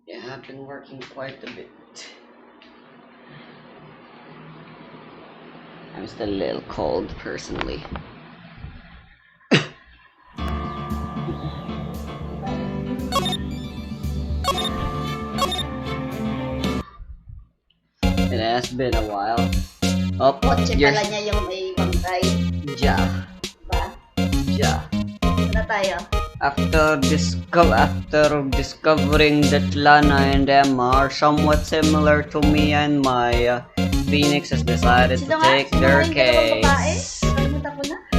Yeah, I've been working quite a bit. I'm still a little cold, personally. It has been a while. Oh, Kotse you're... pala niya yung may bangkay. Yeah. Ba? Yeah. Dito na tayo. After discovering that Lana and Emma are somewhat similar to me and Maya, Phoenix has decided to take their case.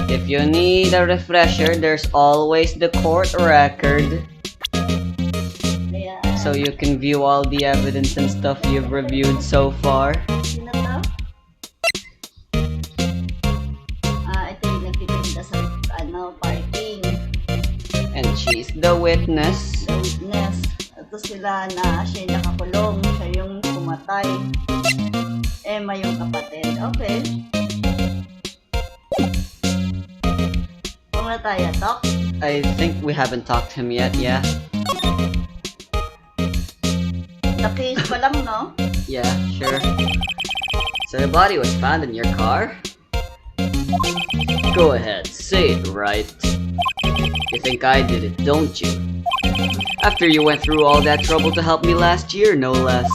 If you need a refresher, there's always the court record. So you can view all the evidence and stuff you've reviewed so far. Sino to? Ito yung nagtitinda sa parking. And she's the witness. The witness. Ito sila na siya yung nakakulong. Siya yung pumatay. Emma yung kapatid. Okay. Kung na tayo, talk? I think we haven't talked to him yet, yeah? The case pa lang, no? Yeah, sure. So the body was found in your car? Go ahead, say it right. You think I did it, don't you? After you went through all that trouble to help me last year, no less.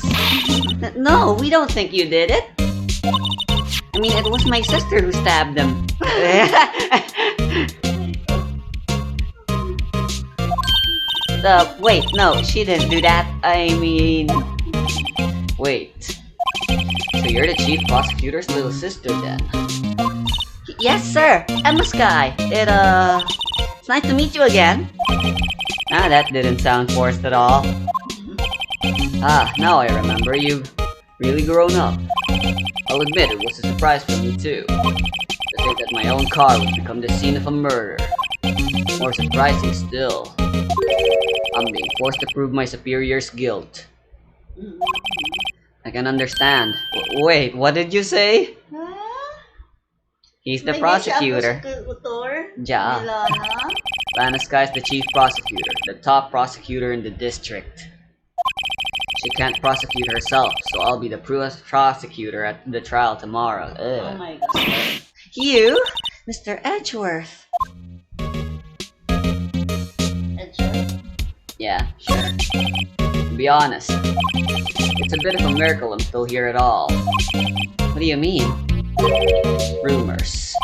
No, we don't think you did it. I mean, it was my sister who stabbed them. Wait, no, she didn't do that. I mean... Wait. So you're the chief prosecutor's little sister then? Yes, sir. Emma's guy. It's nice to meet you again. Ah, that didn't sound forced at all. Ah, now I remember. You've really grown up. I'll admit it was a surprise for me too. To think that my own car would become the scene of a murder. More surprising still, I'm being forced to prove my superior's guilt. I can understand. Wait, what did you say? He's the prosecutor. Yeah. Lana Sky's the chief prosecutor, the top prosecutor in the district. She can't prosecute herself, so I'll be the prosecutor at the trial tomorrow. Ugh. Oh my god. You? Mr. Edgeworth. Edgeworth? Yeah, sure. To be honest, it's a bit of a miracle I'm still here at all. What do you mean? Rumors.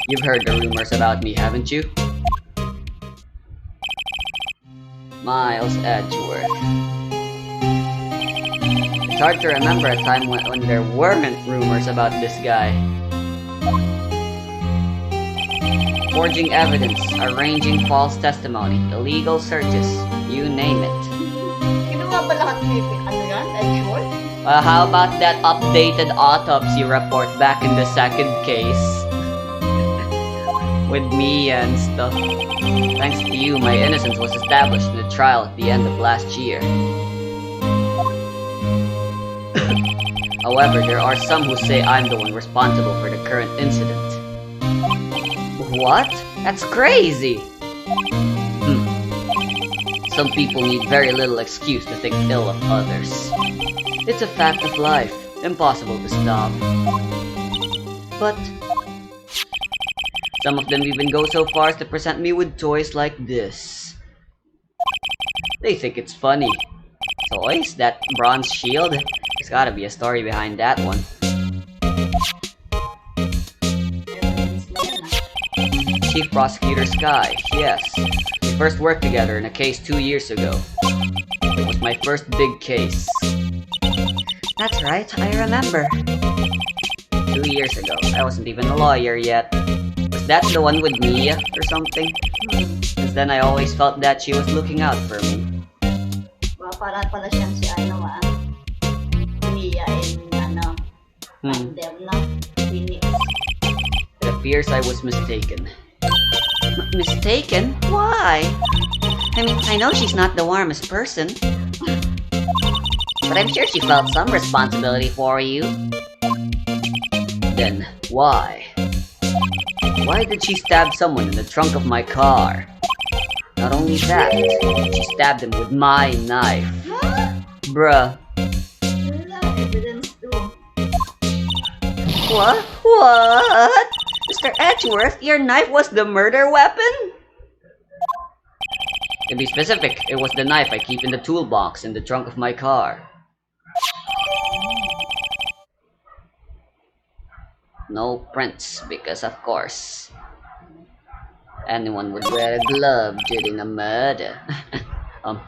You've heard the rumors about me, haven't you? Miles Edgeworth. It's hard to remember a time when there weren't rumors about this guy. Forging evidence, arranging false testimony, illegal searches, you name it. Ginawa ba lahat ni Edgeworth? How about that updated autopsy report back in the second case? With me and stuff. Thanks to you, my innocence was established in the trial at the end of last year. However, there are some who say I'm the one responsible for the current incident. What? That's crazy! Some people need very little excuse to think ill of others. It's a fact of life, impossible to stop. But some of them even go so far as to present me with toys like this. They think it's funny. Toys? That bronze shield? There's gotta be a story behind that one. Chief Prosecutor Sky, yes. We first worked together in a case 2 years ago. It was my first big case. That's right, I remember. 2 years ago, I wasn't even a lawyer yet. Was that the one with Mia or something? Because then I always felt that she was looking out for me. Para pala siyang si Mia and them, no? Phoenix. It appears I was mistaken. Mistaken? Why? I mean, I know she's not the warmest person. But I'm sure she felt some responsibility for you. Then, why? Why did she stab someone in the trunk of my car? Not only that, she stabbed him with my knife. Huh? Bruh. Wala, evidence too. What? What? Mr. Edgeworth, your knife was the murder weapon? To be specific, it was the knife I keep in the toolbox in the trunk of my car. No prints, because of course, anyone would wear a glove during a murder.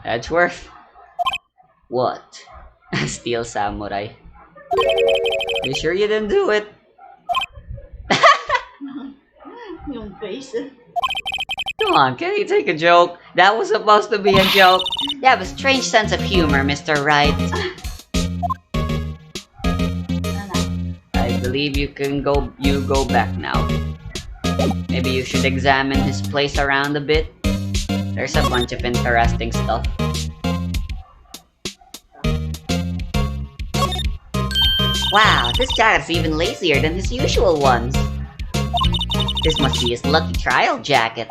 Edgeworth? What? Steel samurai. You sure you didn't do it? Yung face. Come on, can you take a joke? That was supposed to be a joke. You have a strange sense of humor, Mr. Wright. I believe you go back now. Maybe you should examine his place around a bit. There's a bunch of interesting stuff. Wow, this jacket's even lazier than his usual ones. This must be his lucky trial jacket.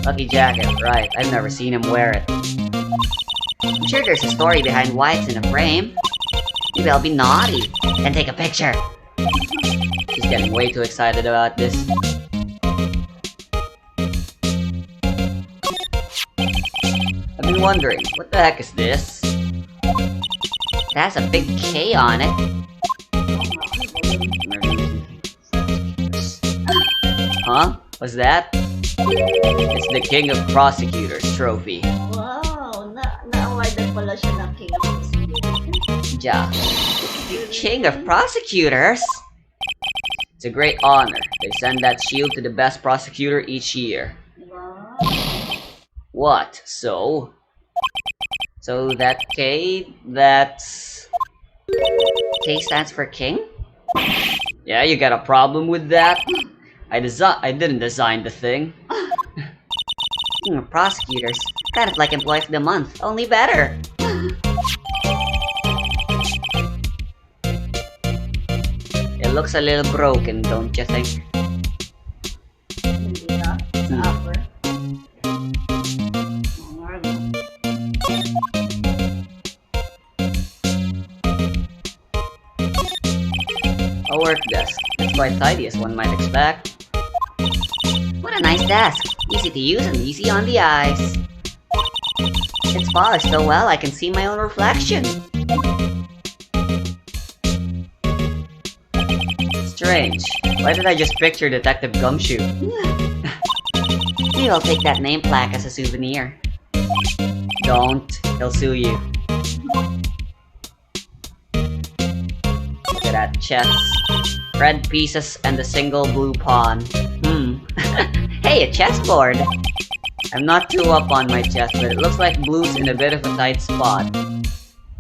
Lucky jacket, right. I've never seen him wear it. I'm sure there's a story behind why it's in a frame. Maybe I'll be naughty and take a picture. She's getting way too excited about this. I've been wondering, what the heck is this? It has a big K on it. Huh? What's that? It's the King of Prosecutors trophy. Wow, na-awardan pala siya ng King of Prosecutors. Yeah. The King of Prosecutors? It's a great honor. They send that shield to the best prosecutor each year. Wow. What? So that K, that's... K stands for King? Yeah, you got a problem with that? I didn't design the thing. King of Prosecutors. Kind of like Employee of the Month, only better. It looks a little broken, don't you think? Hindi na. Sa upper. A work desk. It's quite tidy as one might expect. What a nice desk. Easy to use and easy on the eyes. It's polished so well I can see my own reflection. Strange. Why did I just picture Detective Gumshoe? Maybe I'll take that name plaque as a souvenir. Don't. He'll sue you. Look at that chest. Red pieces and a single blue pawn. Hey, a chessboard! I'm not too up on my chess, but it looks like blue's in a bit of a tight spot.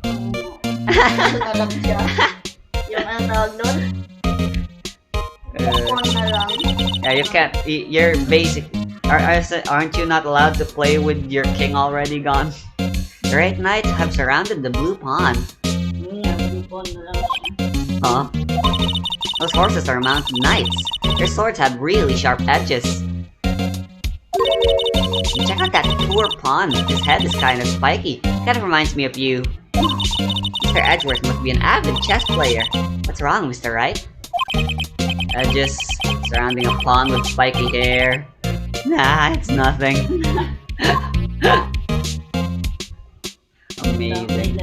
Alam siya. Yung ang tawag doon? Phone na lang. Yeah, you can't. You're basic. Aren't you not allowed to play with your king already gone? The Great Knights have surrounded the blue pawn. Phone na lang siya. Huh? Those horses are mounted knights. Their swords have really sharp edges. And check out that poor pawn. His head is kind of spiky. Kind of reminds me of you. Mr. Edgeworth must be an avid chess player. What's wrong, Mr. Wright? Just surrounding a pawn with spiky hair. Nah, it's nothing. Amazing.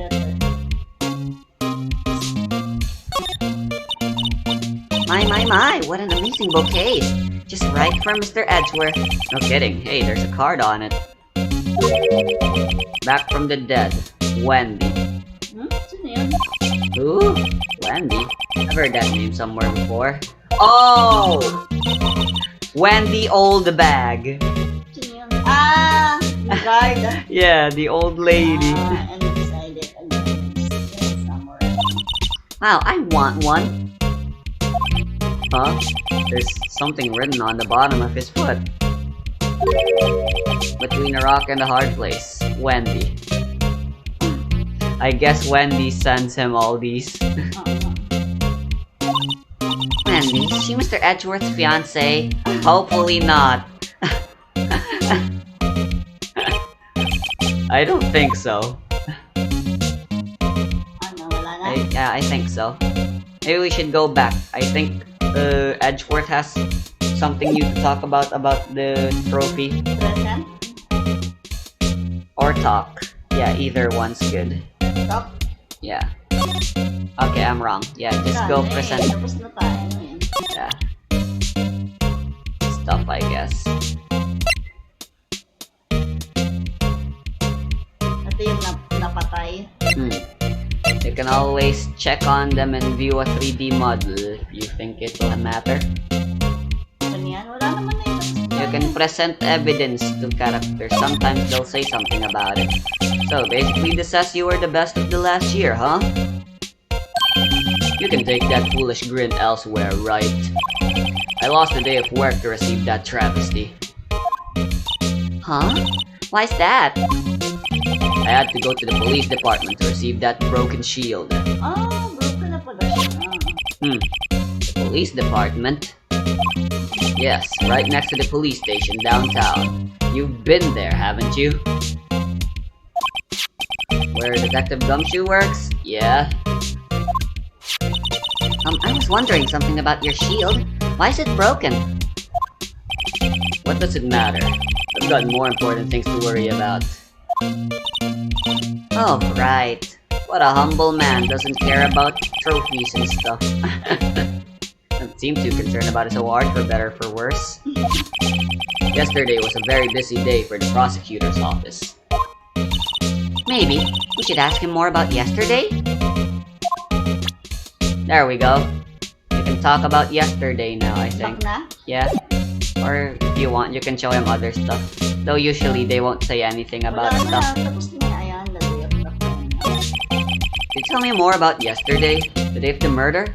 My, what an amazing bouquet. Just right for Mr. Edgeworth. No kidding. Hey, there's a card on it. Back from the dead. Wendy. Sino yan? Ooh, Wendy. I've heard that name somewhere before. Oh! Wendy Oldbag. Sino yan? Ah! The guard. Yeah, the old lady. And beside it, somewhere. Wow, I want one. Huh? There's something written on the bottom of his foot. Between a rock and a hard place. Wendy. I guess Wendy sends him all these. Wendy, is she Mr. Edgeworth's fiancée? Hopefully not. I don't think so. Ano, wala na? Yeah, I think so. Maybe we should go back. I think Edgeworth has something new to talk about the trophy. Present? Or talk. Yeah, either one's good. Talk? Yeah. Okay, I'm wrong. Yeah, just go Saan eh? present. Tapos na tayo. Yeah. Stuff, I guess. Ito yung napatay. You can always check on them and view a 3D model if you think it will matter. Ganyan? Wala naman na yun. You can present evidence to characters. Sometimes they'll say something about it. So basically this says you were the best of the last year, huh? You can take that foolish grin elsewhere, right? I lost a day of work to receive that travesty. Huh? Why's that? I had to go to the police department to receive that broken shield. Ah, broken na pala siya. The police department? Yes, right next to the police station downtown. You've been there, haven't you? Where Detective Gumshoe works? Yeah. I was wondering something about your shield. Why is it broken? What does it matter? I've got more important things to worry about. Oh, right. What a humble man doesn't care about trophies and stuff. Doesn't seem too concerned about his award, for better or for worse. Yesterday was a very busy day for the prosecutor's office. Maybe we should ask him more about yesterday? There we go. You can talk about yesterday now, I think. Talk na? Yeah. Or if you want, you can show him other stuff. Though usually they won't say anything about Wala stuff. na. Tapos na. Ayan, the day of the crime. Could you tell me more about yesterday? The day of the murder?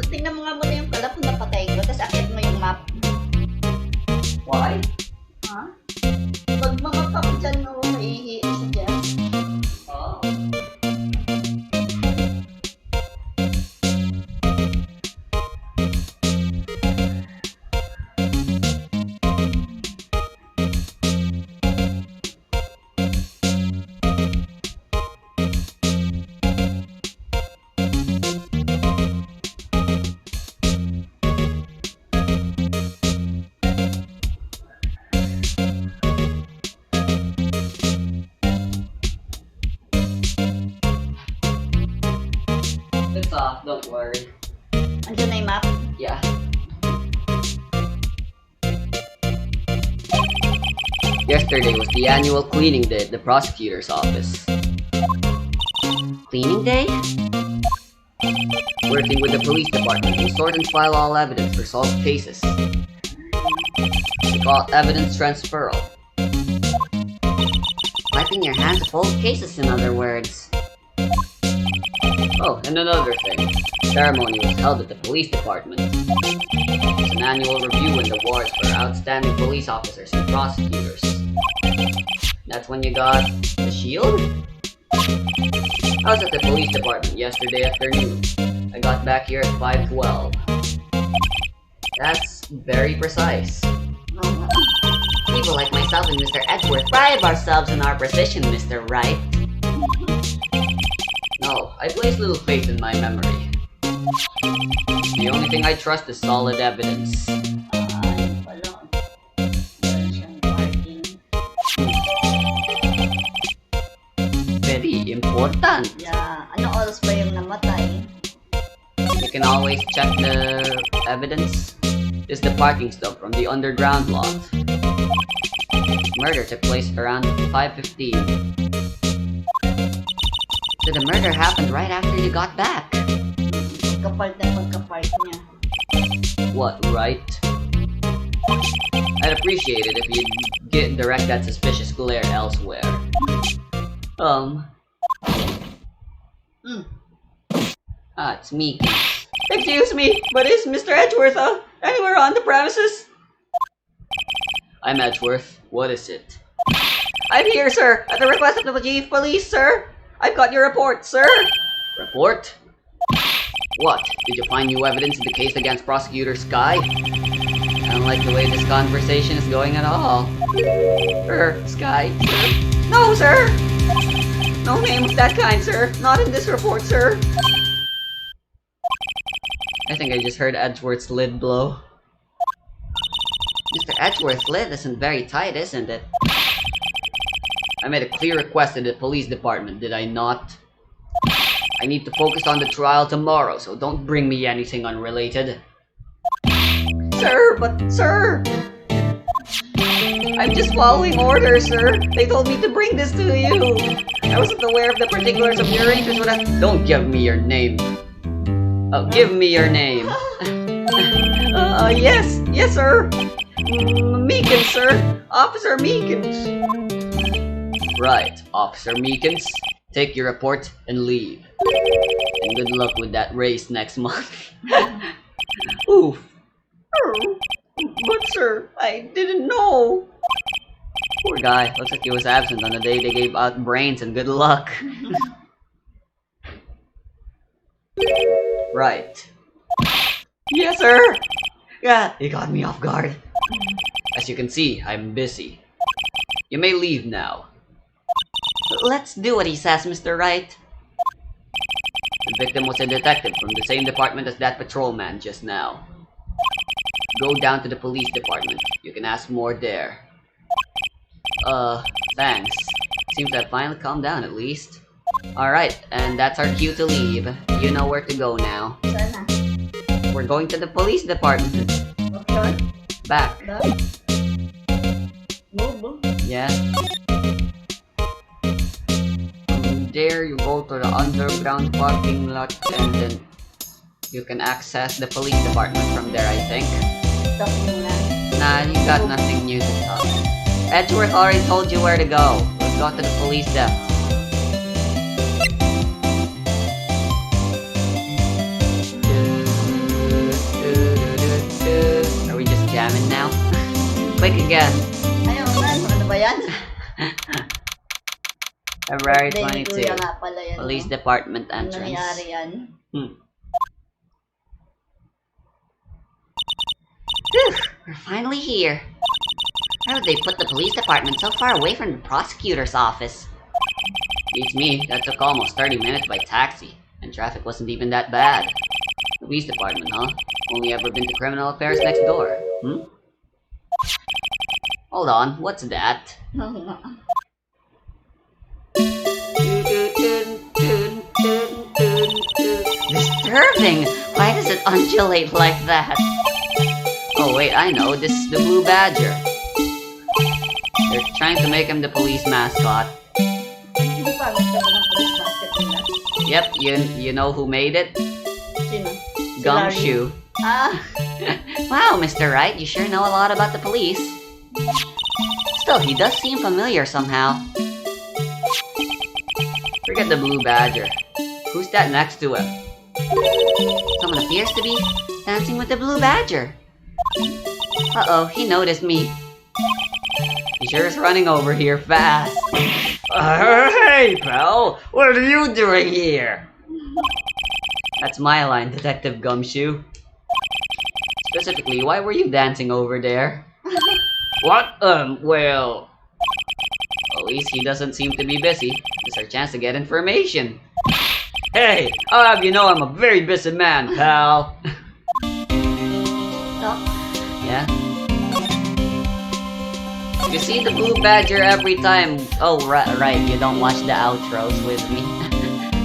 Tingnan mo nga muna yung kalap na napatay ko. Tapos akit mo yung map. Why? Ha? Pag mga kap dyan mo, maihi sa dyan. Oh. It's off, don't worry. Andyan na yung map. Yeah. Yesterday was the annual cleaning day at the prosecutor's office. Cleaning day? Working with the police department, we sort and file all evidence for solved cases. We call it evidence transferal. Wiping your hands of old cases, in other words. Oh, and another thing. The ceremony was held at the police department. It's an annual review and awards for outstanding police officers and prosecutors. That's when you got the shield? I was at the police department yesterday afternoon. I got back here at 5:12. That's very precise. People like myself and Mr. Edgeworth pride ourselves in our precision, Mr. Wright. No, I place little faith in my memory. The only thing I trust is solid evidence. Ayun pala. Meron siyang parking. Very important. Yeah. Anong oras ba yung namatay? You can always check the evidence. This is the parking stop from the underground lot. Murder took place around 5:15. So the murder happened right after you got back. Pagka-park na pagka-park niya. What, right? I'd appreciate it if you'd direct that suspicious glare elsewhere. It's me. Excuse me, but is Mr. Edgeworth anywhere on the premises? I'm Edgeworth. What is it? I'm here, sir, at the request of the chief police, sir. I've got your report, sir. Report? What? Did you find new evidence in the case against Prosecutor Sky? I don't like the way this conversation is going at all. Sky, sir. No, sir! No name of that kind, sir. Not in this report, sir. I think I just heard Edgeworth's lid blow. Mr. Edgeworth's lid isn't very tight, isn't it? I made a clear request to the police department, did I not? I need to focus on the trial tomorrow, so don't bring me anything unrelated. Sir! I'm just following orders, sir. They told me to bring this to you. I wasn't aware of the particulars of your interest when I... Don't give me your name. Oh, give me your name. Yes, sir. Meekins, sir. Officer Meekins. Right, Officer Meekins. Take your report and leave. And good luck with that race next month. Oof. But sir, I didn't know. Poor guy. Looks like he was absent on the day they gave out brains and good luck. Right. Yes, sir. Yeah, he got me off guard. As you can see, I'm busy. You may leave now. Let's do what he says, Mr. Wright. The victim was a detective from the same department as that patrolman just now. Go down to the police department. You can ask more there. Thanks. Seems I've finally calmed down at least. Alright, and that's our cue to leave. You know where to go now. Sana. We're going to the police department. Okay. Back. Move. Yeah. From there, you go to the underground parking lot and then you can access the police department from there, I think. Nah, you got nothing new to talk. Edgeworth already told you where to go. Let's go to the police desk. Are we just jamming now? Quick again. Ayun na, ano ba yan? February Birthday ni 22. Kuya nga pala yan, Police no? department Ano entrance. nangyari yan? Phew, we're finally here. How would they put the police department so far away from the prosecutor's office? Beats me, that took almost 30 minutes by taxi, and traffic wasn't even that bad. Police department, huh? Only ever been to criminal affairs next door. Hold on, what's that? Disturbing! Why does it undulate like that? Oh wait, I know, this is the Blue Badger. They're trying to make him the police mascot. Hindi pa, gusto ko ng police basket nila. Yep, you know who made it? Sino? Si Gumshoe. Ah! Wow, Mr. Wright, you sure know a lot about the police. Still, he does seem familiar somehow. Forget the Blue Badger. Who's that next to him? Someone appears to be dancing with the Blue Badger. Uh-oh, he noticed me. He sure is running over here fast. Hey, pal! What are you doing here? That's my line, Detective Gumshoe. Specifically, why were you dancing over there? What? Well... At least he doesn't seem to be busy. It's our chance to get information. Hey, I'll have you know I'm a very busy man, pal. No? Yeah? You see the Blue Badger every time. Oh, right, you don't watch the outros with me.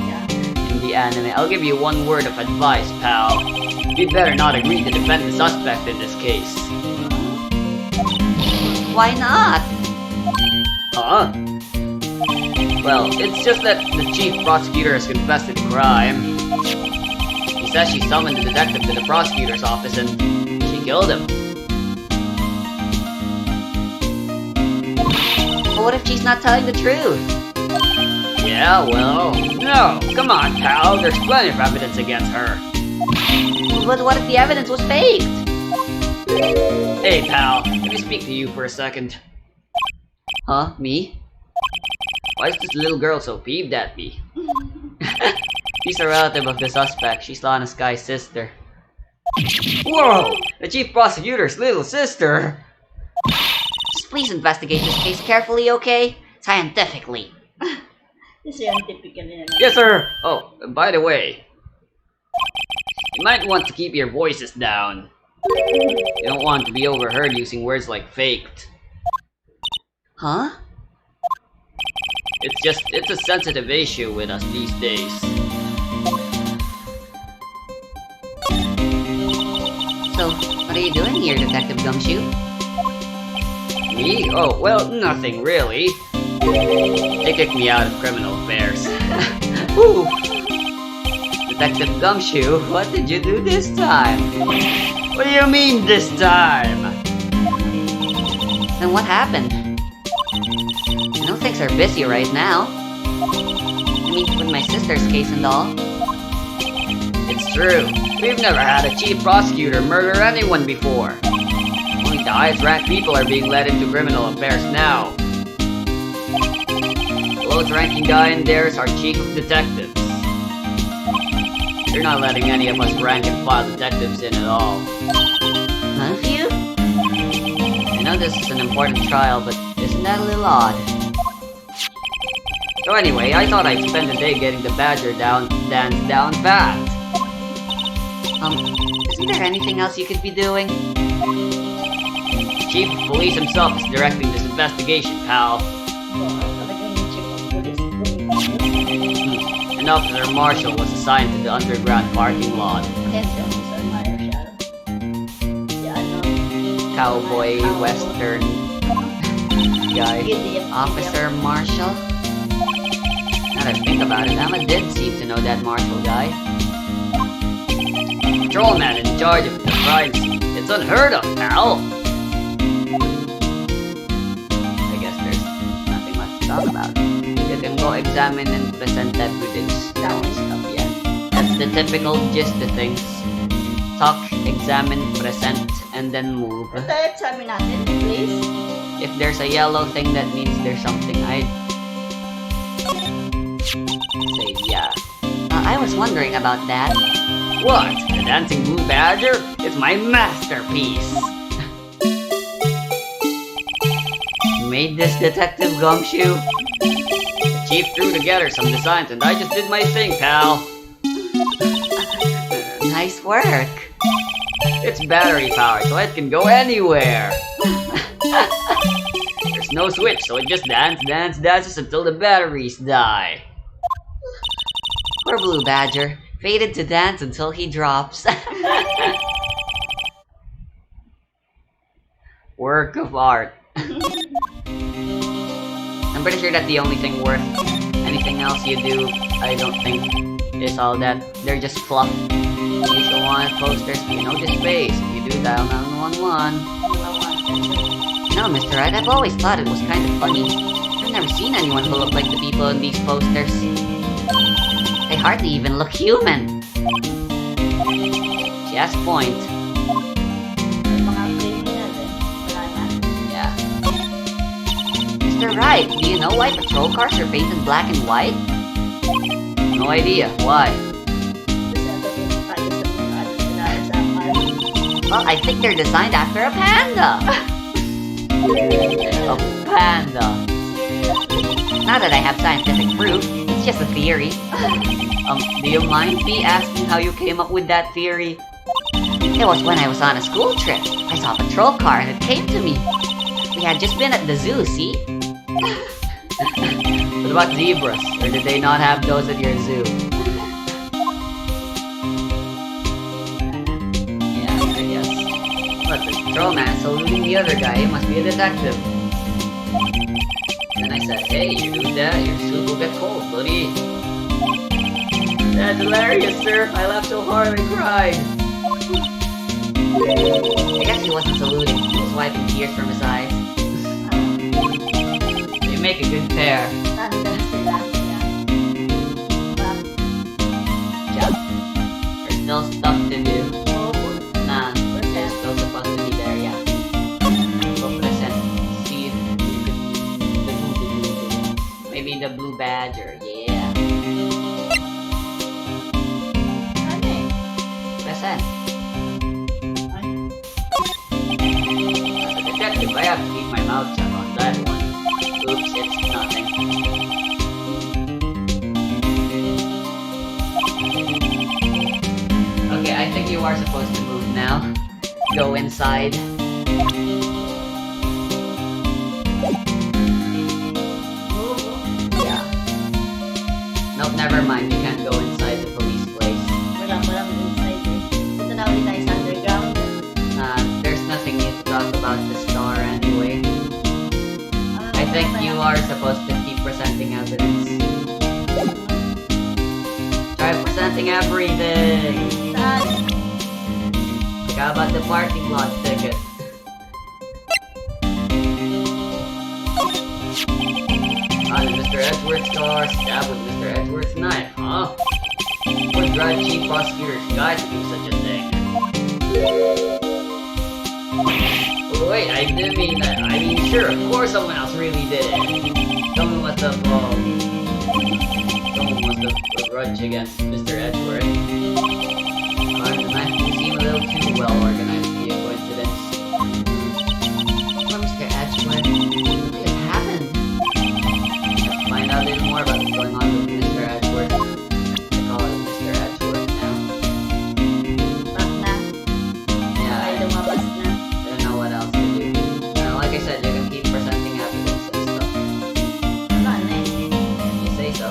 Yeah. In the anime. I'll give you one word of advice, pal. You'd better not agree to defend the suspect in this case. Why not? Huh? Well, it's just that the chief prosecutor has confessed to the crime. He says she summoned the detective to the prosecutor's office and she killed him. But what if she's not telling the truth? Yeah, well, no, come on, pal, there's plenty of evidence against her. But what if the evidence was faked? Hey, pal, let me speak to you for a second. Huh? Me? Why is this little girl so peeved at me? She's a relative of the suspect. She's Lana Sky's sister. Whoa! The chief prosecutor's little sister! Just please investigate this case carefully, okay? Scientifically. Scientifically naman. Yes, sir! Oh, by the way, you might want to keep your voices down. You don't want to be overheard using words like faked. Huh? It's a sensitive issue with us these days. So, what are you doing here, Detective Gumshoe? Me? Oh, well, nothing really. They kicked me out of criminal affairs. Ooh. Detective Gumshoe, what did you do this time? What do you mean, this time? Then what happened? I know things are busy right now. I mean, with my sister's case and all. It's true. We've never had a chief prosecutor murder anyone before. Only the highest-ranked people are being led into criminal affairs now. The lowest-ranking guy in there is our chief of detectives. They're not letting any of us rank-and-file detectives in at all. None of you? I know this is an important trial, but isn't that a little odd? So anyway, I thought I'd spend the day getting the badger dance down pat. Isn't there anything else you could be doing? Chief of Police himself is directing this investigation, pal. And Officer Marshall was assigned to the underground parking lot. Cowboy Western guy. Officer Marshall? Now that I think about it, Emma did seem to know that Marshall guy. Patrolman in charge of the crime scene. It's unheard of, pal! I guess there's nothing much to talk about. You can go examine and present evidence. That one stuff, yeah. That's the typical gist of things. Talk, examine, present, and then move. Sabi natin, please. If there's a yellow thing, that means there's something. I'd say yeah. I was wondering about that. What? The dancing blue badger? It's my masterpiece! You made this, Detective Gumshoe? The chief threw together some designs and I just did my thing, pal. Nice work. It's battery powered, so it can go anywhere. There's no switch, so it just dances until the batteries die. Poor Blue Badger, fated to dance until he drops. Work of art. I'm pretty sure that's the only thing worth. Anything else you do, I don't think is all that. They're just fluff. You should want posters, you know this space. If you do, dial 911. You know, Mr. Wright, I've always thought it was kind of funny. I've never seen anyone who looked like the people in these posters. They hardly even look human. She has a point. Yeah. Mr. Wright, do you know why patrol cars are painted black and white? No idea. Why? Well, I think they're designed after a panda. A panda. Not that I have scientific proof, it's just a theory. Do you mind me asking how you came up with that theory? It was when I was on a school trip. I saw a patrol car and it came to me. We had just been at the zoo, see? What about zebras? Or did they not have those at your zoo? Yeah, I guess. But the patrolman saluting the other guy, he must be a detective. Then I said, hey, you do that, your suit will get cold, buddy. That's hilarious, sir. I laughed so hard I cried. I guess he wasn't saluting. He was wiping tears from his eyes. You make a good pair. Job. There's still stuff to do. Nah, they're still supposed to be there, yeah. Go present. See if you could... Maybe the blue badger, yeah. have to keep my mouth shut on that one. Oops, it's nothing. Okay, I think you are supposed to move now. Go inside. Yeah. Nope, never mind. You can't go inside the police place. Walang inside eh. Punta na ulit tayo sa underground. There's nothing new to talk about the star anyway. I think you are supposed to keep presenting evidence. Try presenting everything! Saan? Like how about the parking lot ticket? Mr. Edwards' car, stabbed with Mr. Edwards' knife, huh? What drive chief prosecutor's guy to do such a thing? Oh, wait, I didn't mean that. I mean, sure, of course someone else really did it. Someone must have a grudge against Mr. Edwards. The knife do seem a little too well organized to be a coincidence. Poor Mr. Edwards. What could have happened? Let's find out a little more about what's going on with Mr. Edwards. I call it Mr. Edwards now. Back na. Yeah, Ay, lumabas na. I don't know what else to do. Like I said, you can keep presenting evidence and stuff. Wala na eh. You say so.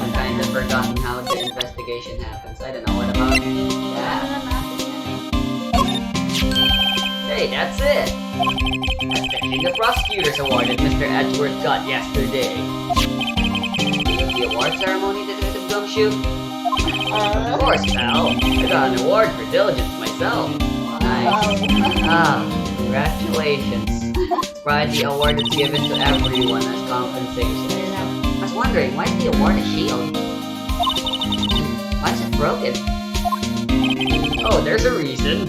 I've kind of forgotten how the investigation happens. I don't know what about Ano that. na natin yan eh. Hey, that's it! That's the thing the prosecutors awarded Mr. Edwards got yesterday. The award ceremony, Detective Gumshoe? Of course, pal. I got an award for diligence myself. Nice. Congratulations. It's probably the award that's given to everyone as compensation. I was wondering, why is the award a shield? Why is it broken? Oh, there's a reason.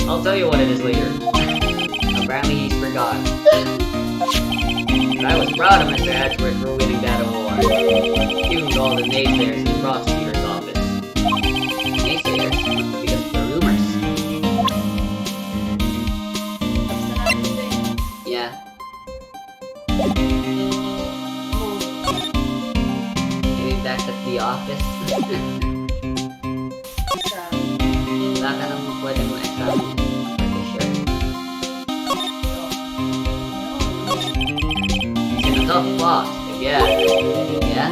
I'll tell you what it is later. Apparently he's forgotten. But I was proud of Mr. Edwards for winning that award. Even all the naysayers in the prosecutor's office. Naysayers? Because of the rumors. Yeah. Maybe back at the office. Wala ka nang pwede mo examine. Pretty sure. He's in a tough box. Again. Again?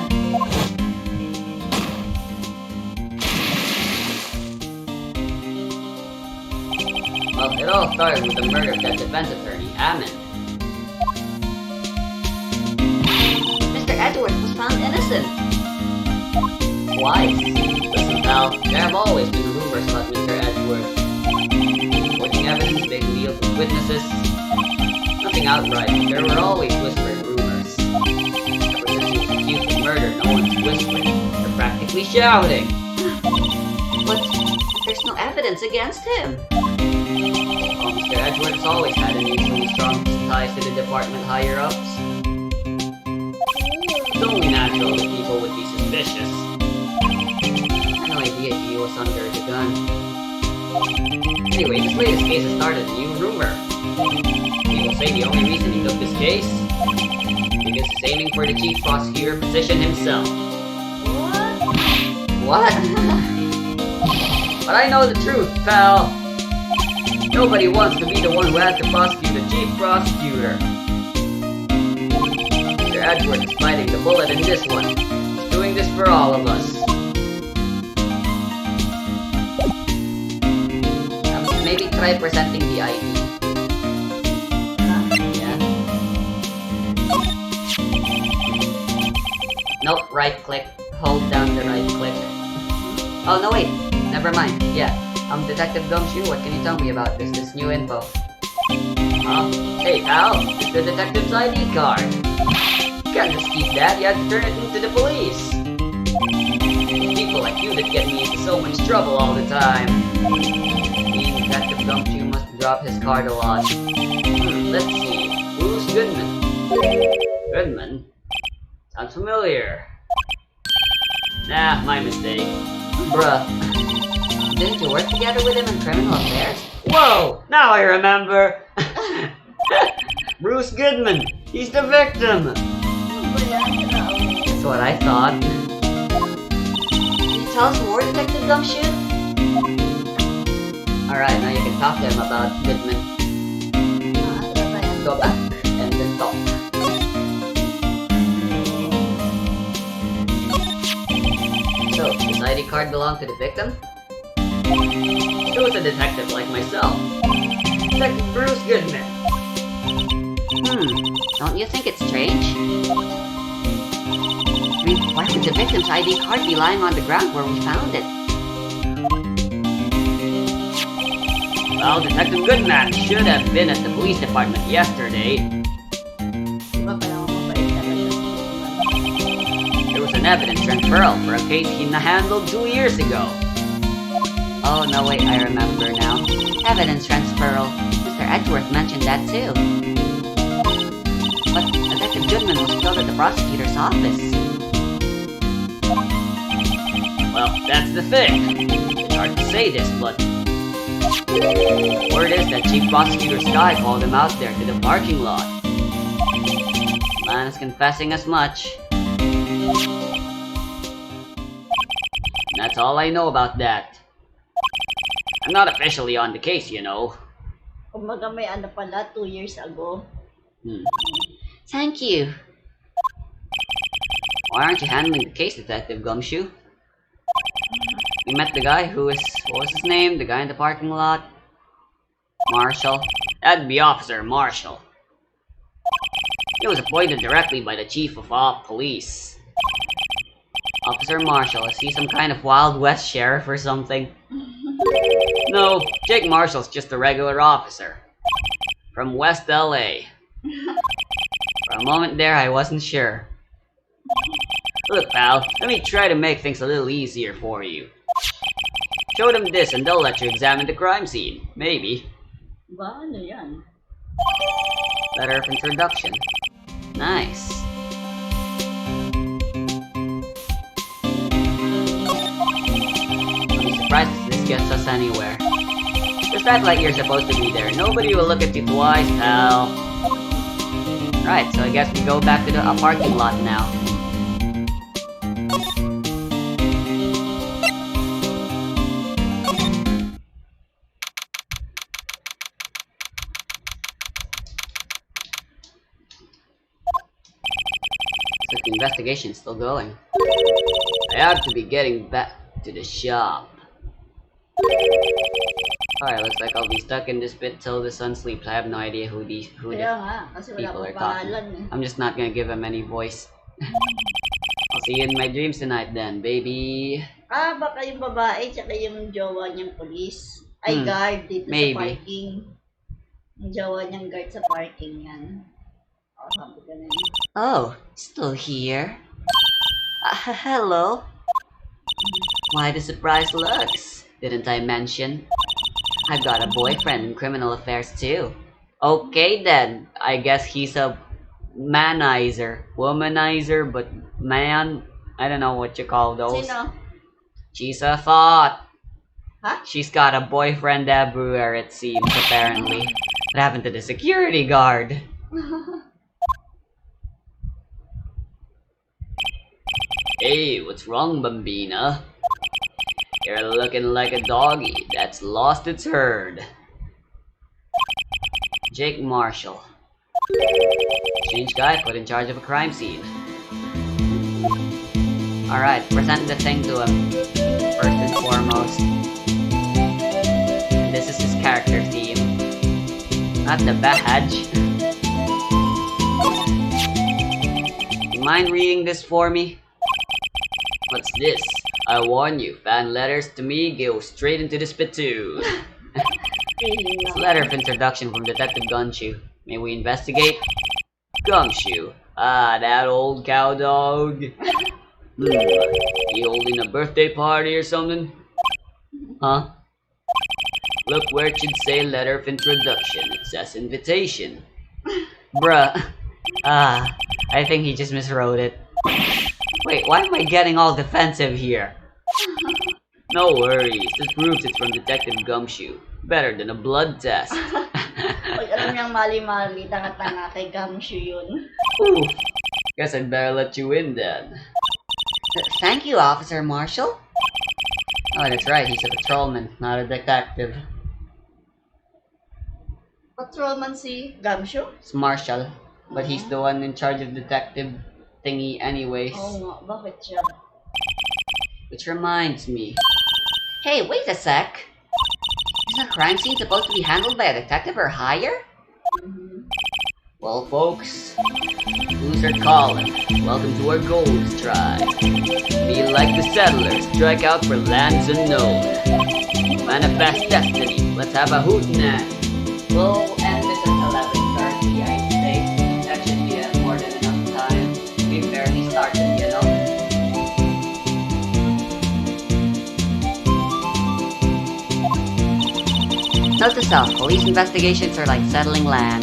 Well, it all started with the murder of that defense attorney, Ammon. Mr. Edwards was found innocent. Twice. Listen, pal, there have always been rumors about Mr. Edwards. Forging evidence, making deals with witnesses. Nothing outright, but there were always whispering rumors. Ever since he was accused of murder, no one's whispering. They're practically shouting. But there's no evidence against him. Well, Mr. Edwards always had unusually strong ties to the department higher-ups. It's only natural that people would be suspicious. I had no idea he was under the gun. Anyway, this latest case has started a new rumor. People say the only reason he took this case is because he's aiming for the chief prosecutor position himself. What? But I know the truth, pal. Nobody wants to be the one who has to prosecute the chief prosecutor. Mr. Edwards is biting the bullet in this one. He's doing this for all of us. Maybe try presenting the ID. Yeah. Nope, right click. Hold down the right click. Oh, no wait. Never mind. Yeah. Detective Gumshoe, what can you tell me about this new info? Hey pal, it's the detective's ID card. You can't just keep that, you have to turn it into the police. It's people like you that get me into so much trouble all the time. Detective Gumshoe must drop his card a lot. Let's see. Who's Goodman? Goodman? Sounds familiar. Nah, my mistake. Bruh. Didn't you work together with him in criminal affairs? Whoa! Now I remember! Bruce Goodman! He's the victim! Ano ba yan? Tao. That's what I thought. Can you tell us more, Detective Gumshoe? Alright, now you can talk to him about Goodman. Ano ba yan? Go back and then talk. So, this ID card belonged to the victim? He was a detective like myself. Detective Bruce Goodman. Don't you think it's strange? I mean, why would the victim's ID card be lying on the ground where we found it? Well, Detective Goodman should have been at the police department yesterday. Iba pala ako mabait talaga. There was an evidence referral for a case he handled 2 years ago. Oh, no, wait, I remember now. Evidence transferal. Mr. Edgeworth mentioned that too. But Detective Goodman was killed at the prosecutor's office. Well, that's the thing. It's hard to say this, but word is that Chief Prosecutor Sky called him out there to the parking lot. Man is confessing as much. That's all I know about that. I'm not officially on the case, you know. Kumbaga may ano pala, 2 years ago. Thank you. Why aren't you handling the case, Detective Gumshoe? You met the guy who is... what was his name? The guy in the parking lot? Marshall? That'd be Officer Marshall. He was appointed directly by the Chief of all Police. Officer Marshall, is he some kind of Wild West sheriff or something? No, Jake Marshall's just a regular officer. From West LA. For a moment there, I wasn't sure. Look, pal, let me try to make things a little easier for you. Show them this and they'll let you examine the crime scene. Maybe. Ba, ano yan? Letter of introduction. Nice. I'll be surprised if this gets us anywhere. Just act like you're supposed to be there. Nobody will look at you twice, pal. Right, so I guess we go back to the parking lot now. So the investigation's still going. I have to be getting back to the shop. Alright, looks like I'll be stuck in this bit till the sun sleeps. I have no idea who the Kaya nga, kasi wala people are akong talking. pangalan eh. I'm just not gonna give him any voice. I'll see you in my dreams tonight then, baby. Ah, baka yung babae tsaka yung jowa niyang polis. Ay, guard dito Maybe. sa parking. Yung jowa niyang guard sa parking yan. Oh, sabi ka na yun. Oh, still here? Hello? Why the surprised looks? Didn't I mention? I've got a boyfriend in criminal affairs too. Okay then, I guess he's a manizer. Womanizer, but man, I don't know what you call those. Sino? She's a thought. Huh? She's got a boyfriend everywhere it seems, apparently. What happened to the security guard? Hey, what's wrong, Bambina? You're looking like a doggy that's lost its herd. Jake Marshall. Strange guy put in charge of a crime scene. Alright, present the thing to him. First and foremost. And this is his character theme. Not the badge. You mind reading this for me? What's this? I warn you, fan letters to me go straight into the spittoon. It's a letter of introduction from Detective Gumshoe. May we investigate? Gumshoe. Ah, that old cow dog. You holding a birthday party or something? Huh? Look where it should say letter of introduction. It says invitation. Bruh. Ah, I think he just miswrote it. Wait, why am I getting all defensive here? No worries, this proves it's from Detective Gumshoe. Better than a blood test. Pag alam niyang mali-mali, tanga-tanga kay Gamshu yun. Ooh, guess I'd better let you in then. Thank you, Officer Marshall. Oh, that's right, he's a patrolman, not a detective. Patrolman si Gamshu? It's Marshall, but he's the one in charge of detective thingy anyways. Oo nga, bakit siya? Which reminds me. Hey, wait a sec! Isn't a crime scene supposed to be handled by a detective or higher? Well, folks, Loser Colin, welcome to our Gold Tribe. Be like the settlers, strike out for lands unknown. Manifest destiny, let's have a hootenanny. We'll end this at 11:30, I'd say. That should be more than enough time. We barely started, you know? Note to self, police investigations are like settling land.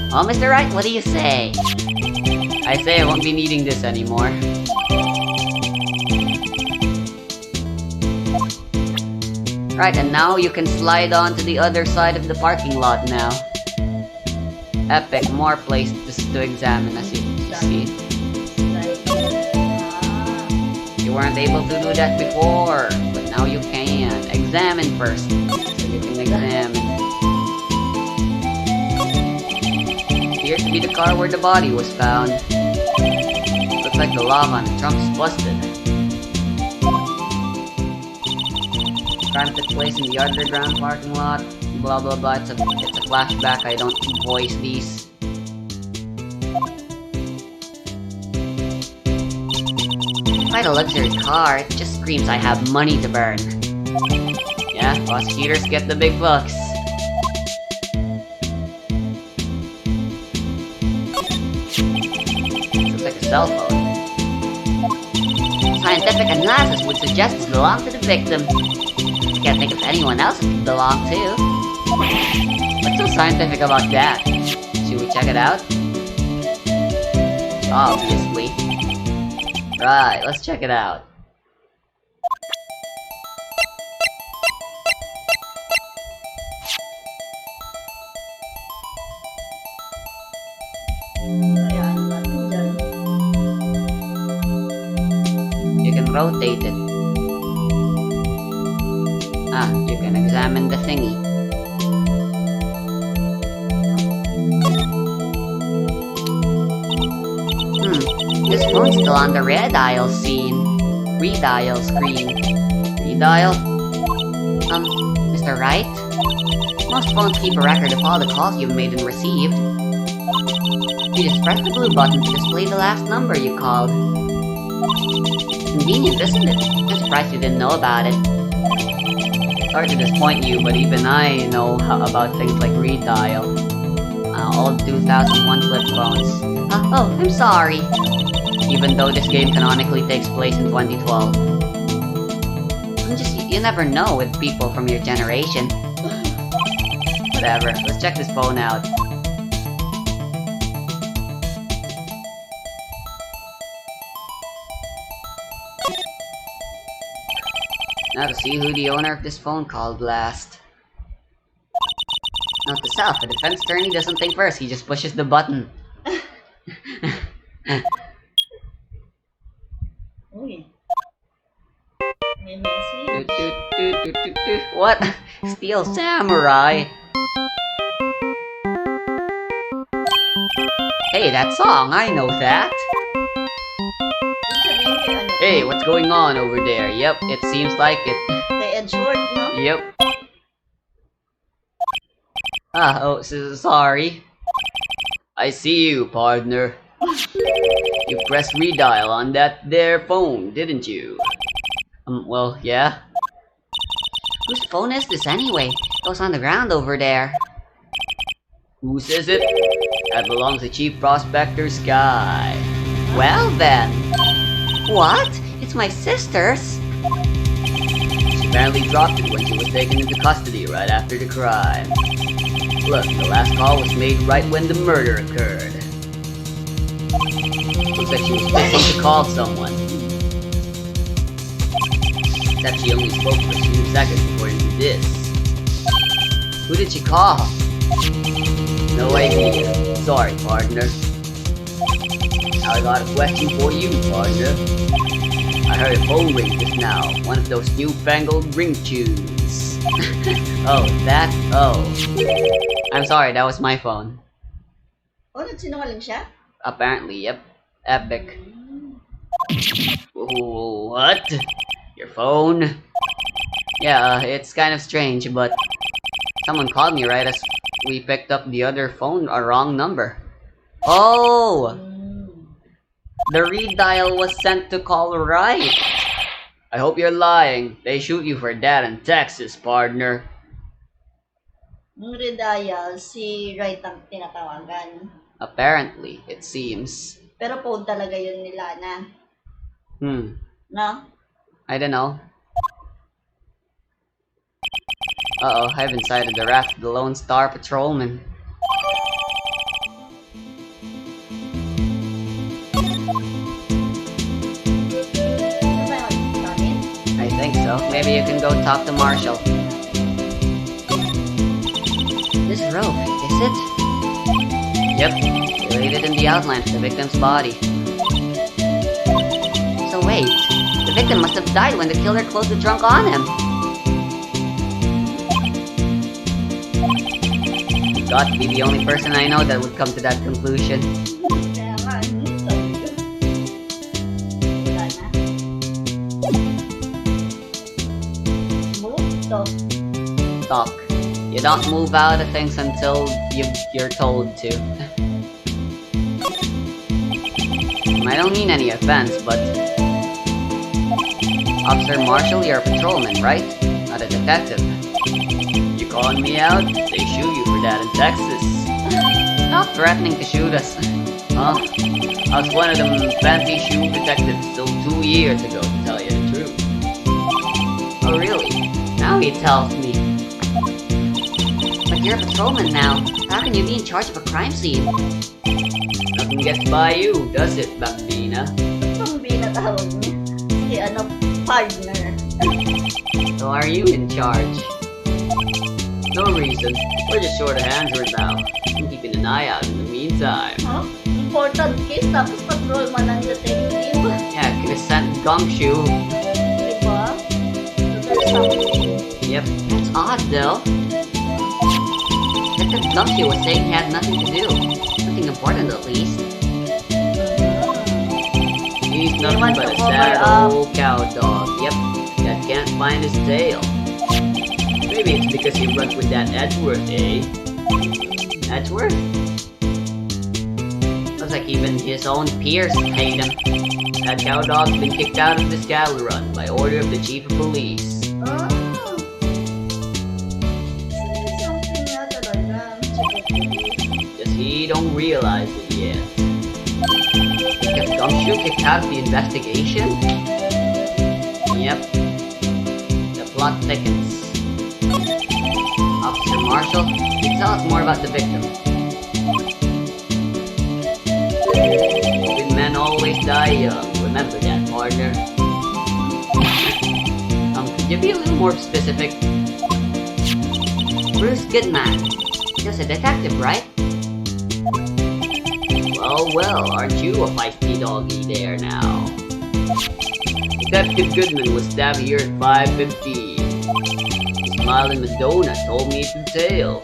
Oh, Mr. Wright, what do you say? I say I won't be needing this anymore. Right, and now you can slide on to the other side of the parking lot now. Epic, more places to examine as you see. You weren't able to do that before, but now you can. Examine first, so you can examine. Appears to be the car where the body was found. Looks like the lock on the trunk's busted. Crime took place in the underground parking lot. Blah blah blah. It's a flashback. I don't voice these. Quite a luxury car. It just screams I have money to burn. Yeah, prosecutors get the big bucks. Looks like a cell phone. Scientific analysis would suggest it belonged to the victim. I can't think of anyone else it could belong to. What's so scientific about that? Should we check it out? Obviously. Right, let's check it out. You can rotate it. Ah, you can examine the thingy. This phone's still on the redial scene. Redial screen. Redial? Mr. Wright? Most phones keep a record of all the calls you've made and received. You just press the blue button to display the last number you called. Convenient, isn't it? I'm surprised you didn't know about it. Sorry to disappoint you, but even I know about things like redial. Old 2001 flip phones. Oh, I'm sorry. Even though this game canonically takes place in 2012. You never know with people from your generation. Whatever, let's check this phone out. Now to see who the owner of this phone called last. Note to self, a defense attorney doesn't think first, he just pushes the button. Uy. May message. What? Steel Samurai? Hey, that song, I know that. Hey, what's going on over there? Yep, it seems like it. Kay Edgeworth, no? Yep. Oh, sorry. I see you, partner. You pressed redial on that there phone, didn't you? Well, yeah. Whose phone is this anyway? It was on the ground over there. Who says it? That belongs to Chief Prospector Sky. Well then. What? It's my sister's? She apparently dropped it when she was taken into custody right after the crime. Look, the last call was made right when the murder occurred. Looks like she was fixing to call someone. Except she only spoke for a few seconds according to this. Who did she call? No idea. Sorry, partner. I got a question for you, partner. I heard a phone ring just now. One of those newfangled ring tunes. Oh, that? Oh. I'm sorry, that was my phone. Oh, nagsinungaling siya? Apparently, yep. Epic. What? Your phone? Yeah, it's kind of strange, but someone called me right as we picked up the other phone, a wrong number. Oh! The redial was sent to call Wright. I hope you're lying. They shoot you for that in Texas, partner. Yung redial, si Wright ang tinatawagan. Apparently, it seems. Pero phone talaga yun nila na. No? I don't know. Uh-oh, I've been sighted the raft of the Lone Star Patrolman. I think so. Maybe you can go talk to Marshall. This rope, is it? Yep. They laid it in the outline of the victim's body. So wait, the victim must have died when the killer closed the trunk on him. Got to be the only person I know that would come to that conclusion. Kaya nga, sabi ko. Wala na. Move, talk. Talk. You don't move out of things until you're told to. I don't mean any offense, but... Officer Marshall, you're a patrolman, right? Not a detective. You calling me out? They shoot you for that in Texas. Stop threatening to shoot us. Huh? I was one of them fancy shoe detectives till 2 years ago, to tell you the truth. Oh really? Now he tells me. But you're a patrolman now. How can you be in charge of a crime scene? Nothing gets by you, does it, Bambina? Bambina tawag niya. Si ano, partner. So are you in charge? No reason. We're just short of hands right now. I'm keeping an eye out in the meantime. Huh? Important case, tapos patrolman ang detective. Yeah, Crescent Gumshoe. Diba? So there's something. Yep, that's odd though. Detective Gumshoe was saying he had nothing to do. Nothing important at least. He's nothing but a sad old cow dog, yep, that can't find his tail. Maybe it's because he runs with that Edgeworth, eh? Edgeworth? Looks like even his own peers hate him. That cow dog's been kicked out of the cattle run by order of the chief of police. Oh! Something nga talaga. Just he don't realize it yet. If Gumshoe kicked out of the investigation? Yep. The plot thickens. Officer Marshall, can you tell us more about the victim? Good men always die young. Remember that, partner. Could you be a little more specific? Bruce Goodman. Just a detective, right? Well, aren't you a feisty doggy there now? Detective Goodman was stabbed here at 5:15. Smiling Madonna told me to tell.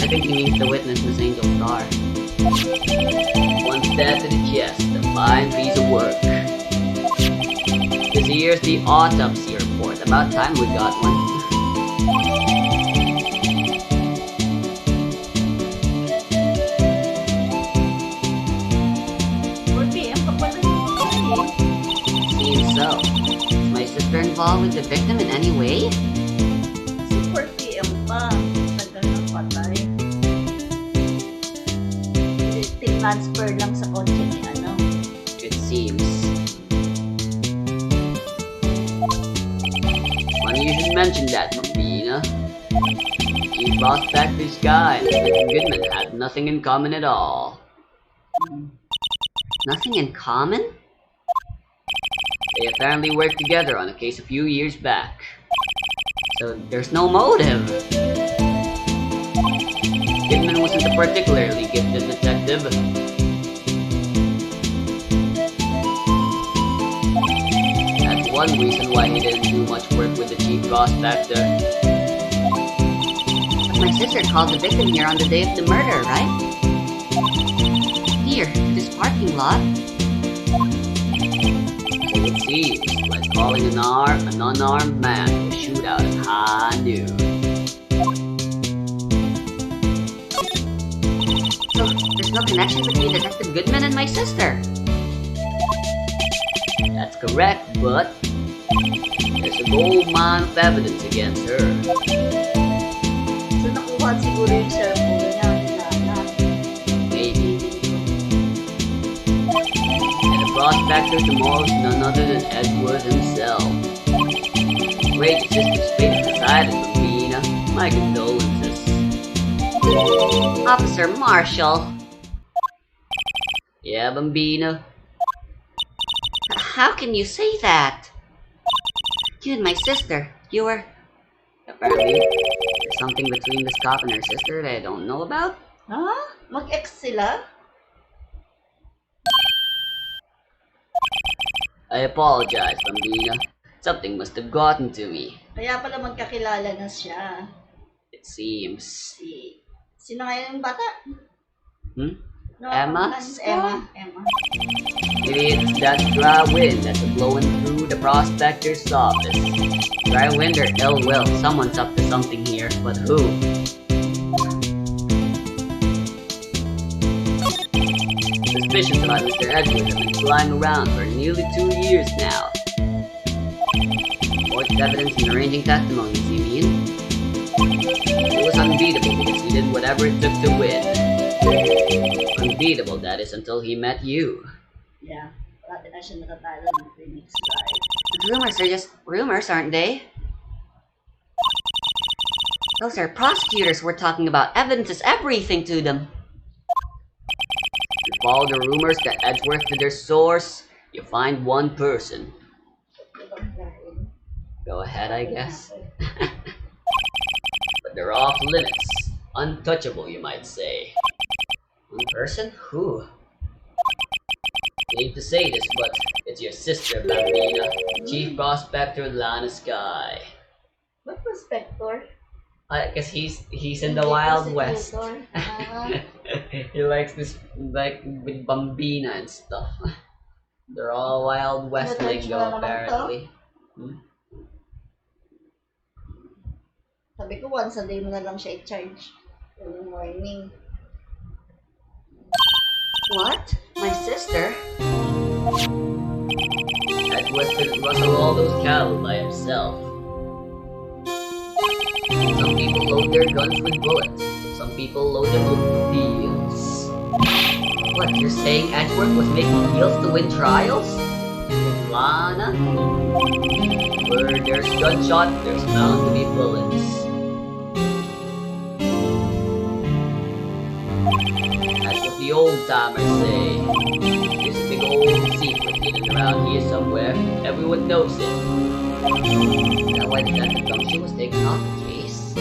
I think he means the witness, Miss Angel Star. One stab to the chest, a fine piece of work. This here's the autopsy report. About time we got one. 4 PM pa pala yung patay. Seems so. Is my sister involved with the victim in any way? Si 4 PM pa. Tagal ng patay. Transfer lang sa kotse ni ano. It seems. Funny you should mention that, Mabina. You lost back this guy and Mr. Goodman had nothing in common at all. Nothing in common? They apparently worked together on a case a few years back. So there's no motive. Kidman wasn't a particularly gifted detective. That's one reason why he didn't do much work with the chief prospector. My sister called the victim here on the day of the murder, right? Here, this parking lot. So it seems like calling an unarmed man to a shootout at high noon. So, there's no connection between Detective Goodman and my sister. That's correct, but there's a gold mine of evidence against her. So nakuha siguro yung cellphone niya. Hinana. Maybe. And the prospector tomorrow is none other than Edward himself. Great sister's fate decided, Bambina. My condolences. Officer Marshall. Yeah, Bambina. How can you say that? You and my sister, you were... Apparently, there's something between this cop and her sister that I don't know about. Ha? Mag-ex sila? I apologize, Bambina. Something must have gotten to me. Kaya pala magkakilala na siya. It seems. Sino nga yung bata? No, Emma? Emma. Maybe it's that dry wind that's blowing through the prospector's office. Dry wind or ill will, someone's up to something here, but who? Suspicions about Mr. Edward have been flying around for nearly 2 years now. Court's evidence and arranging testimonies, you mean? It was unbeatable because he did whatever it took to win. Unbeatable, that is, until he met you. Yeah, parati na siya nakatalo ng Phoenix Wright. Rumors are just rumors, aren't they? Those are prosecutors we're talking about. Evidence is everything to them. You follow the rumors that Edgeworth to their source, you find one person. Go ahead, I guess. But they're off limits. Untouchable, you might say. One person? Who? I hate to say this, but it's your sister, Bambina, Chief Prospector Lana Sky. What prospector? Cause he's in the Wild West. Ah. He likes this, like, with Bambina and stuff. They're all Wild West Nag-charge lingo, mo na naman apparently. Sabi ko, once a day mo na lang siya i-charge. Every morning. What? My sister? Edgeworth couldn't rustle all those cattle by himself. Some people load their guns with bullets. Some people load them with deals. What, you're saying Edgeworth was making deals to win trials? With Lana? Where there's gunshot, there's bound to be bullets. That's what the old-timers say. This big old secret hidden around here somewhere. Everyone knows it. Is that why Detective Gumshoe was taken off the case?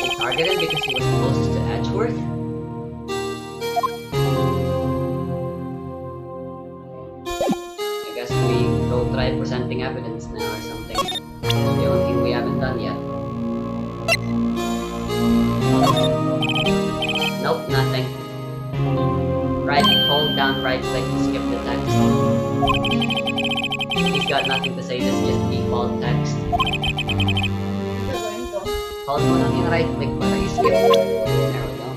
They targeted him because he was closest to Edgeworth? I guess we go try presenting evidence now or something. It's the only thing we haven't done yet. Nope, nothing. Right, hold down right click to skip the text. He's got nothing to say, this is just default text. Gagawin ko. Hold mo lang yung right click para i-skip. There we go.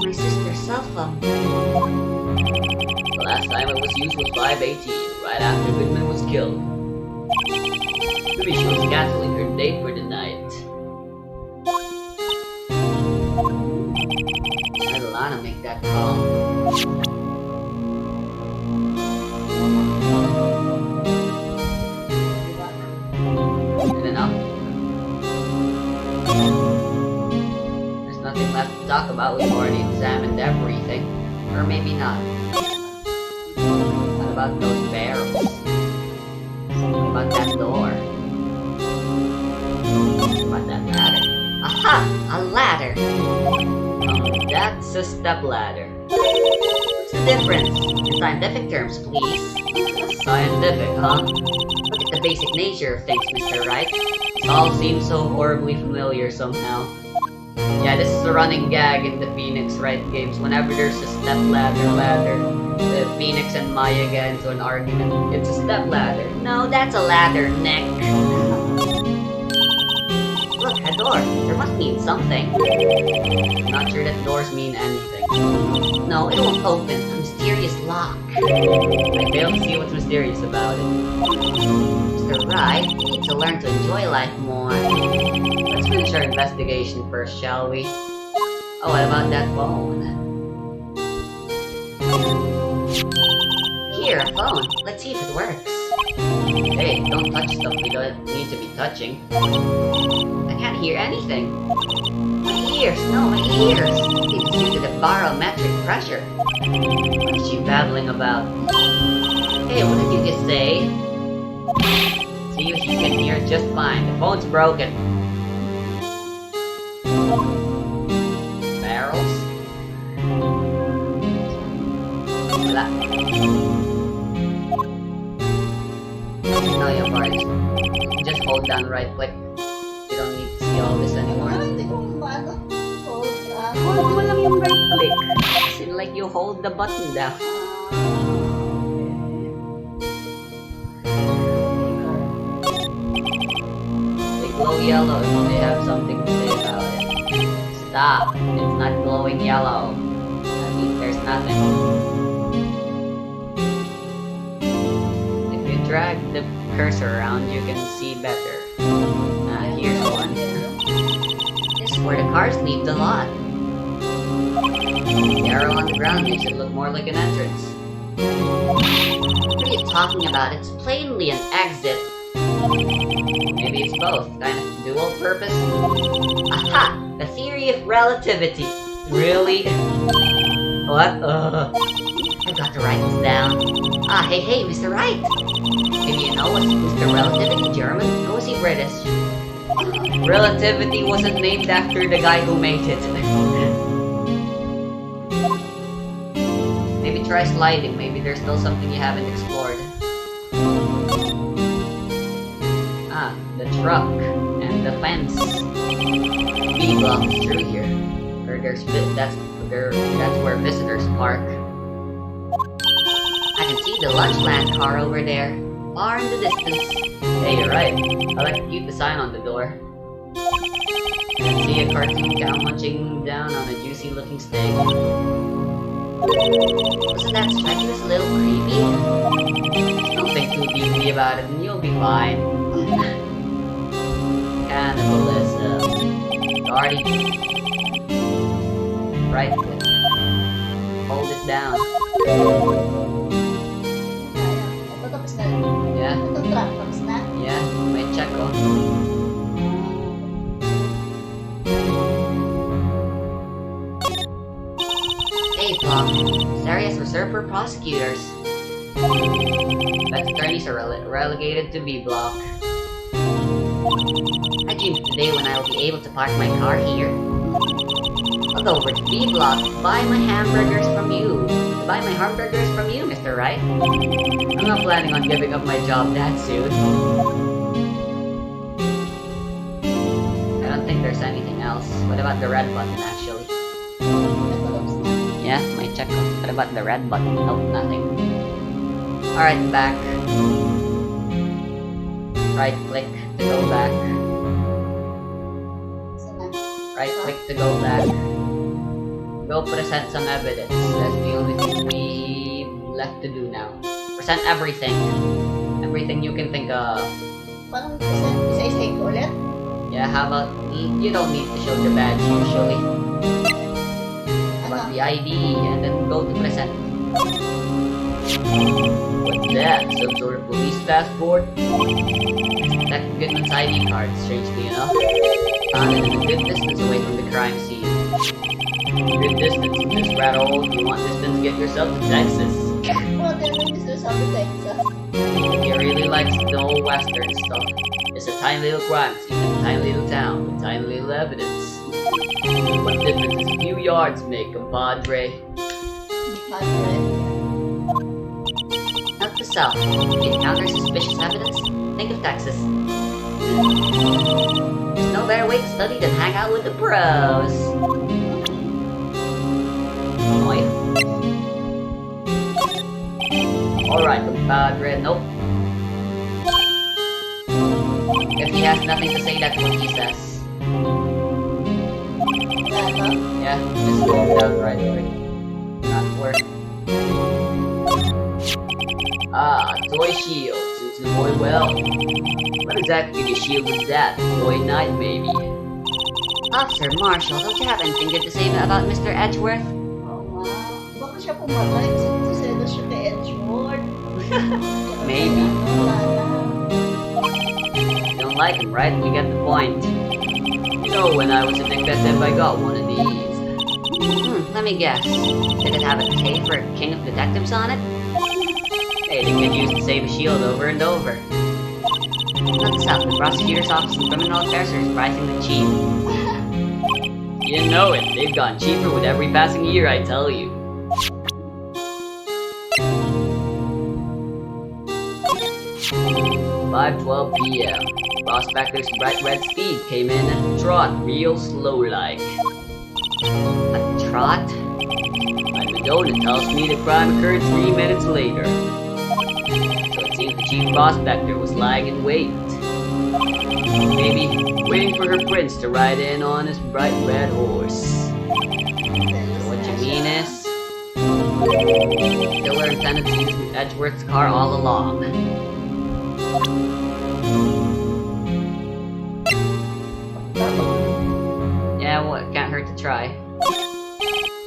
My sister's cell phone. The last time it was used was 5/18, right after Goodman was killed. Maybe she was canceling her date for the night. Let Lana make that call. Good enough. There's nothing left to talk about with more everything. Or maybe not. What about those barrels? What about that door? What about that ladder? Aha! A ladder! That's a step ladder. What's the difference? In scientific terms, please. Scientific, huh? Look at the basic nature of things, Mr. Wright. This all seems so horribly familiar somehow. Yeah, this is a running gag in the Phoenix Wright games. Whenever there's a step ladder, Phoenix and Maya get into an argument. It's a step ladder. No, that's a ladder, Nick. Look, a door. There must mean something. I'm not sure that doors mean anything. No, it won't open. A mysterious lock. I fail to see what's mysterious about it. Mr. Wright, you need to learn to enjoy life more. Let's finish our investigation first, shall we? Oh, what about that phone? Here, a phone. Let's see if it works. Hey, don't touch stuff we don't need to be touching. I can't hear anything. My ears, no, my ears. It's due to the barometric pressure. What is she babbling about? Hey, what did you just say? See if you can hear just fine. The phone's broken. Barrels? Wala. No, your parts. Just hold down right click. You don't need to see all this anymore. Hindi ko paano. Hold mo lang yung right click. As in like you hold the button down. They glow yellow if they have something to say about it. Stop. It's not glowing yellow. That means there's nothing. If you drag the cursor around, you can see better. Here's one. This is where the cars leave the lot. The arrow on the ground makes it look more like an entrance. What are you talking about? It's plainly an exit. Maybe it's both. Kind of dual purpose. Aha! The theory of relativity. Really? What? I got to write this down. Hey, Mr. Wright! Maybe you know, was Mr. Relativity German or was he British? Relativity wasn't named after the guy who made it. Maybe try sliding, maybe there's still something you haven't explored. The truck and the fence. B block is through here. That's where visitors park. I can see the Lunchland car over there, far in the distance. Hey, you're right. I like to keep the sign on the door. I can see a cartoon cow munching down on a juicy-looking steak. Wasn't that striking us a little creepy? Don't think too deeply about it, and you'll be fine. Cannibalism. Already. Right click. Hold it down. Ito tapos na. Yeah? Ito truck tapos na. Yeah? May check oh. Hey, Plum. This area is reserved for prosecutors. But attorneys are relegated to B block. I dreamed of the day when I will be able to park my car here. I'll go over to B block to buy my hamburgers from you. Mr. Wright. I'm not planning on giving up my job that soon. I don't think there's anything else. What about the red button, actually? Ito tapos na. Yeah, my check. What about the red button? Nope, nothing. Alright, back. Right click to go back. Saan na? Right click to go back. Go present some evidence. That's the only thing we've left to do now. Present everything. Everything you can think of. Parang isa-isa ko ulit. Yeah, how about, you don't need to show the badge usually. How about the ID and then go to present. What's that? Some sort of police passport? Detective Goodman's ID card, strangely enough. Found it in a good distance away from the crime scene. Good distance in this rat hole. If you want distance, get yourself to Texas. Well, then we just sabi Texas. He really likes the whole western stuff. It's a tiny little crime scene in a tiny little town with tiny little evidence. What difference does a few yards make, compadre? Not the south. If you encounter suspicious evidence, think of Texas. There's no better way to study than hang out with the pros. Oh, yeah. Alright, compadre. Nope. If he has nothing to say, that's what he says. Yeah, just go down right quick. Not work. Ah, toy shield. Suits the boy well. What exactly the shield was that? Toy knight, maybe? Officer Marshall, don't you have anything good to say about Mr. Edgeworth? Oo nga. Baka siya pumatay kasi selos siya kay Edgeworth. Maybe. Wala na. You don't like him, right? You get the point. You know, when I was a detective, I got one of these. Let me guess. Did it have a K for King of Detectives on it? Hey, they could use to save a shield over and over. Not the South. The prosecutor's office and criminal affairs are surprisingly cheap. You know it. They've gotten cheaper with every passing year, I tell you. "5:12 p.m. Prospector's bright red steed came in at a trot, real slow-like. A trot? My Madonna tells me the crime occurred 3 minutes later. So it seems the chief prospector was lying in wait. Maybe waiting for her prince to ride in on his bright red horse. So what you mean is, killer intended to use Edgeworth's car all along. Yeah, well, it can't hurt to try.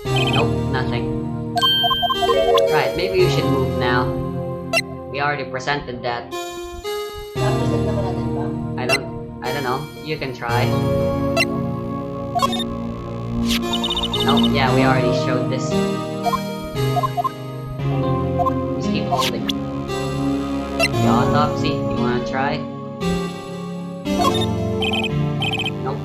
Nope, nothing. Right, maybe you should move now. We already presented that. Napresent na ba natin ba? I don't know. You can try. Nope, yeah, we already showed this. Just keep holding. The autopsy, you wanna try? Nope.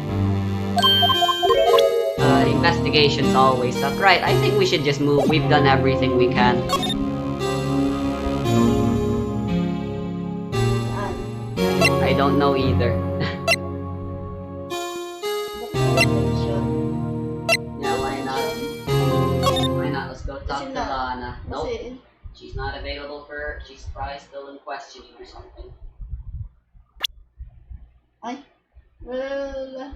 Investigations always suck. Right, I think we should just move. We've done everything we can. Saan? I don't know either. Yeah, why not? Why not? Let's go talk Kasi to na- Lana. Nope. Kasi, She's not available for. She's probably still in questioning or something. ay, wala.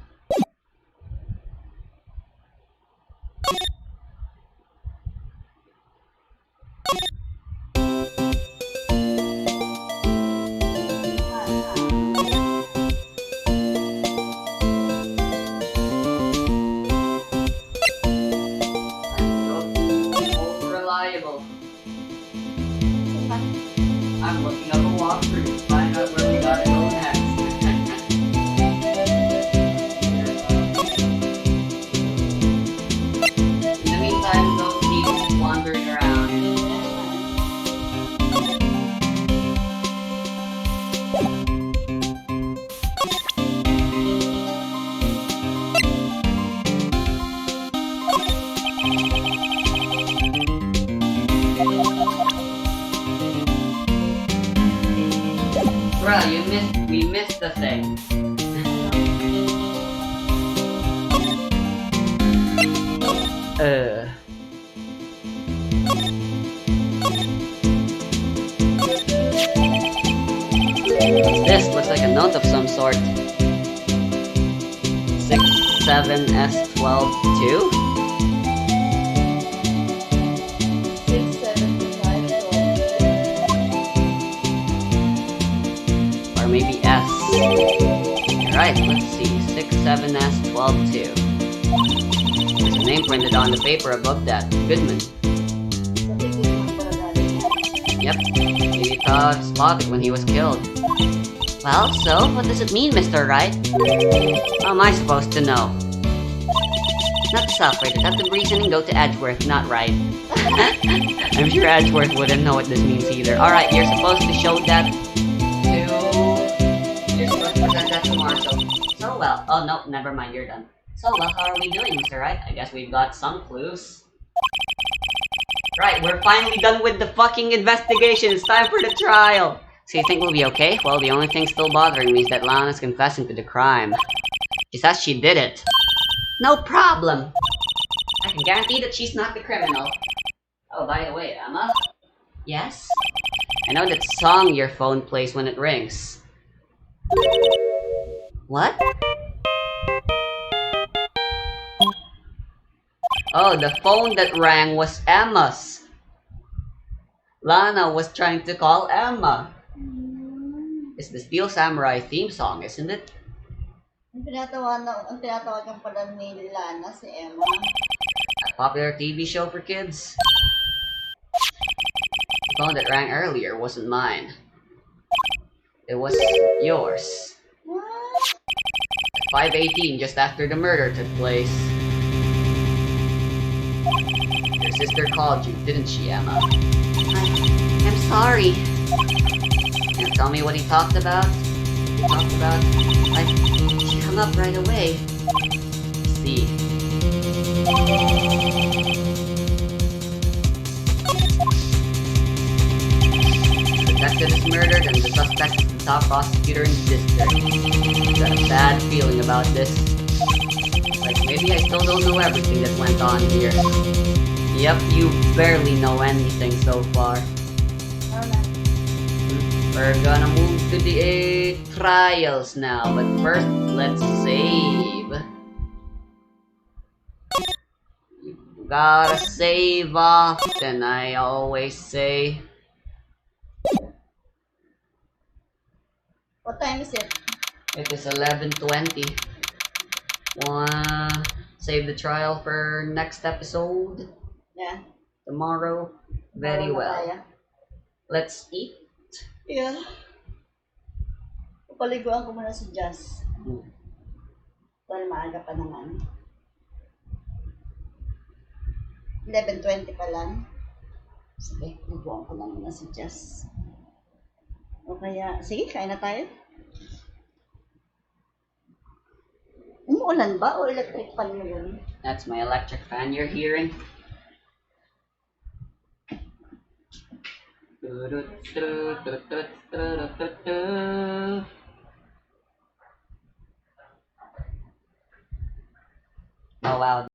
Over reliable. I'm looking up a walkthrough to find out where we gotta go next. In the meantime, don't keep wandering around. Bro, we missed the thing. This looks like a note of some sort. 67S12-2? 675. Or maybe S. Right, let's see. 67S12-2. There's a name printed on the paper above that. Goodman. Yep. Maybe he thought of his pocket when he was killed. Well, so, what does it mean, Mr. Wright? How am I supposed to know? not to suffer. Deductive reasoning, go to Edgeworth, not Wright. I'm sure Edgeworth wouldn't know what this means either. Alright, you're supposed to show that to... You're supposed to present that tomorrow, so well. Oh, no, never mind, you're done. So well, how are we doing, Mr. Wright? I guess we've got some clues. Right, we're finally done with the fucking investigation. It's time for the trial. So you think we'll be okay? Well, the only thing still bothering me is that Lana's confessing to the crime. She says she did it. No problem. I can guarantee that she's not the criminal. Oh, by the way, Emma? Yes? I know that song your phone plays when it rings. What? Oh, the phone that rang was Emma's. Lana was trying to call Emma. It's the Steel Samurai theme song, isn't it? Ang tinatawagan pala ni Lana si Emma. A popular TV show for kids. The phone that rang earlier wasn't mine. It was yours. What? 5:18, just after the murder took place. Your sister called you, didn't she, Emma? I'm sorry. Can you tell me what he talked about? She hung up right away. See. The detective is murdered and the suspect is the top prosecutor in the district. I've got a bad feeling about this. Like, maybe I still don't know everything that went on here. Yep, you barely know anything so far. We're gonna move to the trials now, but first, let's save. You gotta save often, I always say. What time is it? It is 11:20. Wanna save the trial for next episode? Yeah. Tomorrow? Very well. Let's eat. Yeah. Papaliguan ko muna si Jazz. Dahil maaga pa naman. 11:20 pa lang. Sige, liguan ko lang muna si Jazz. O kaya, sige, kain na tayo. Umuulan ba o electric fan mo yun? That's my electric fan you're hearing. Oh wow.